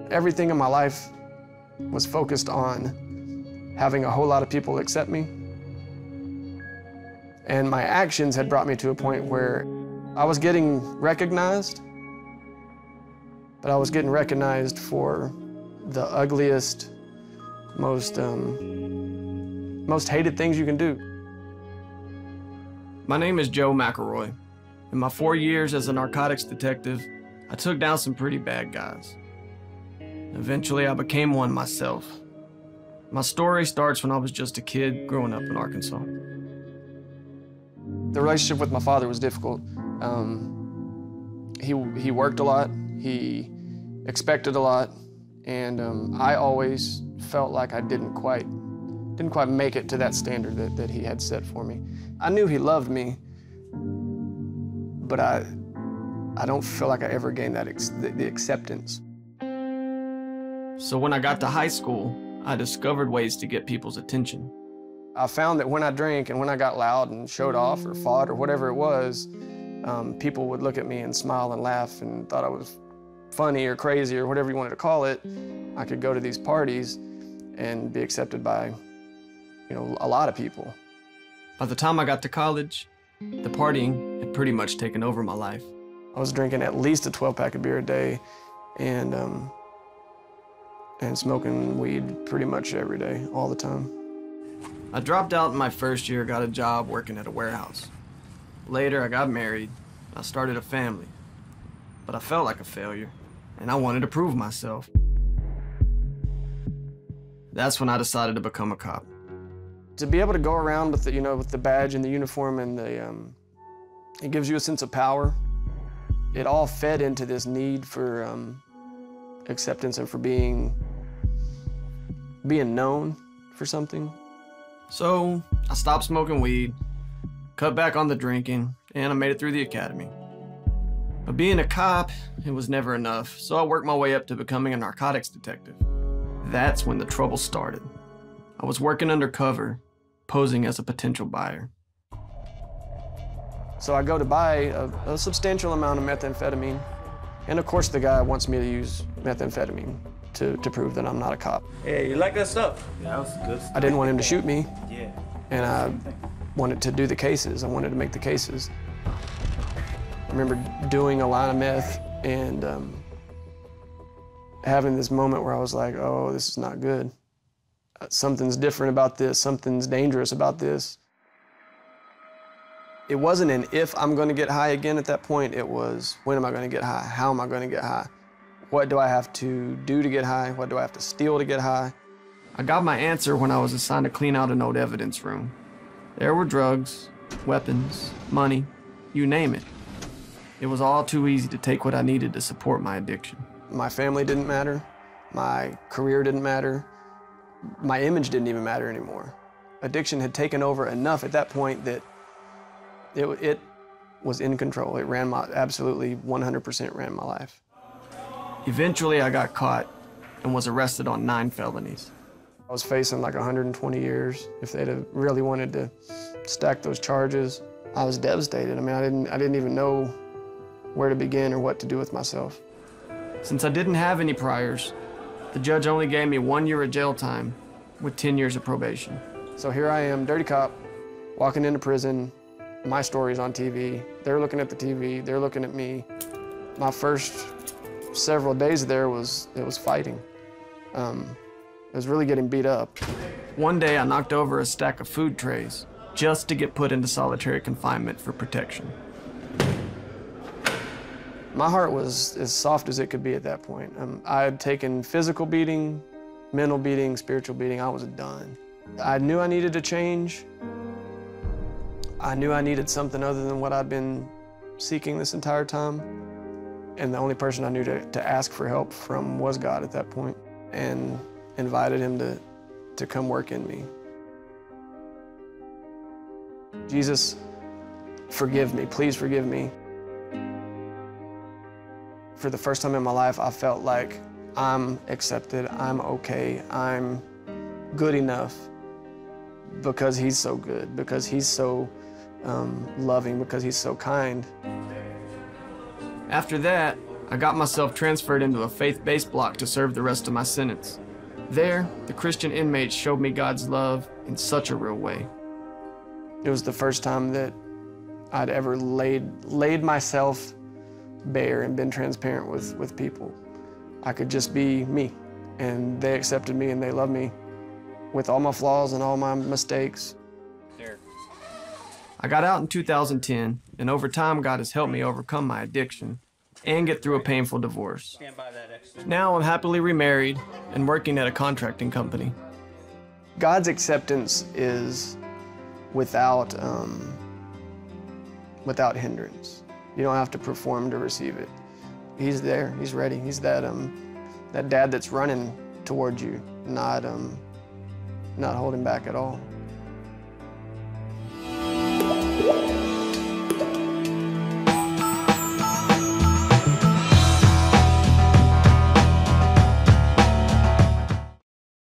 Everything in my life was focused on having a whole lot of people accept me. And my actions had brought me to a point where I was getting recognized, but I was getting recognized for the ugliest, most hated things you can do. My name is Joe McElroy. In my 4 years as a narcotics detective, I took down some pretty bad guys. Eventually, I became one myself. My story starts when I was just a kid growing up in Arkansas. The relationship with my father was difficult. He worked a lot, he expected a lot, and I always felt like I didn't quite make it to that standard that he had set for me. I knew he loved me, but I don't feel like I ever gained that the acceptance. So when I got to high school, I discovered ways to get people's attention. I found that when I drank and when I got loud and showed off or fought or whatever it was, people would look at me and smile and laugh and thought I was funny or crazy or whatever you wanted to call it. I could go to these parties and be accepted by, a lot of people. By the time I got to college, the partying had pretty much taken over my life. I was drinking at least a 12-pack of beer a day and smoking weed pretty much every day, all the time. I dropped out in my first year, got a job working at a warehouse. Later, I got married. I started a family. But I felt like a failure, and I wanted to prove myself. That's when I decided to become a cop. To be able to go around with the, with the badge and the uniform and it gives you a sense of power. It all fed into this need for acceptance and for being known for something. So I stopped smoking weed, cut back on the drinking, and I made it through the academy. But being a cop, it was never enough, so I worked my way up to becoming a narcotics detective. That's when the trouble started. I was working undercover, posing as a potential buyer. So I go to buy a substantial amount of methamphetamine, and of course the guy wants me to use methamphetamine to prove that I'm not a cop. Hey, you like that stuff? Yeah, that was good stuff. I didn't want him to shoot me, Yeah. and I wanted to do the cases. I wanted to make the cases. I remember doing a line of meth and having this moment where I was like, oh, this is not good. Something's different about this. Something's dangerous about this. It wasn't an if I'm going to get high again at that point. It was when am I going to get high? How am I going to get high? What do I have to do to get high? What do I have to steal to get high? I got my answer when I was assigned to clean out an old evidence room. There were drugs, weapons, money, you name it. It was all too easy to take what I needed to support my addiction. My family didn't matter. My career didn't matter. My image didn't even matter anymore. Addiction had taken over enough at that point that it was in control. It ran absolutely 100% ran my life. Eventually, I got caught and was arrested on 9 felonies. I was facing like 120 years. If they'd have really wanted to stack those charges, I was devastated. I mean, I didn't even know where to begin or what to do with myself. Since I didn't have any priors, the judge only gave me 1 year of jail time with 10 years of probation. So here I am, dirty cop, walking into prison. My story's on TV. They're looking at the TV. They're looking at me. My first several days there it was fighting. It was really getting beat up. One day I knocked over a stack of food trays just to get put into solitary confinement for protection. My heart was as soft as it could be at that point. I had taken physical beating, mental beating, spiritual beating. I was done. I knew I needed to change. I knew I needed something other than what I'd been seeking this entire time. And the only person I knew to ask for help from was God at that point, and invited him to come work in me. Jesus, forgive me, please forgive me. For the first time in my life, I felt like I'm accepted, I'm okay, I'm good enough because he's so good, because he's so loving, because he's so kind. After that, I got myself transferred into a faith-based block to serve the rest of my sentence. There, the Christian inmates showed me God's love in such a real way. It was the first time that I'd ever laid myself bare and been transparent with people. I could just be me, and they accepted me and they loved me with all my flaws and all my mistakes. I got out in 2010, and over time God has helped me overcome my addiction and get through a painful divorce. Now I'm happily remarried and working at a contracting company. God's acceptance is without hindrance. You don't have to perform to receive it. He's there, he's ready. He's that dad that's running towards you, not holding back at all.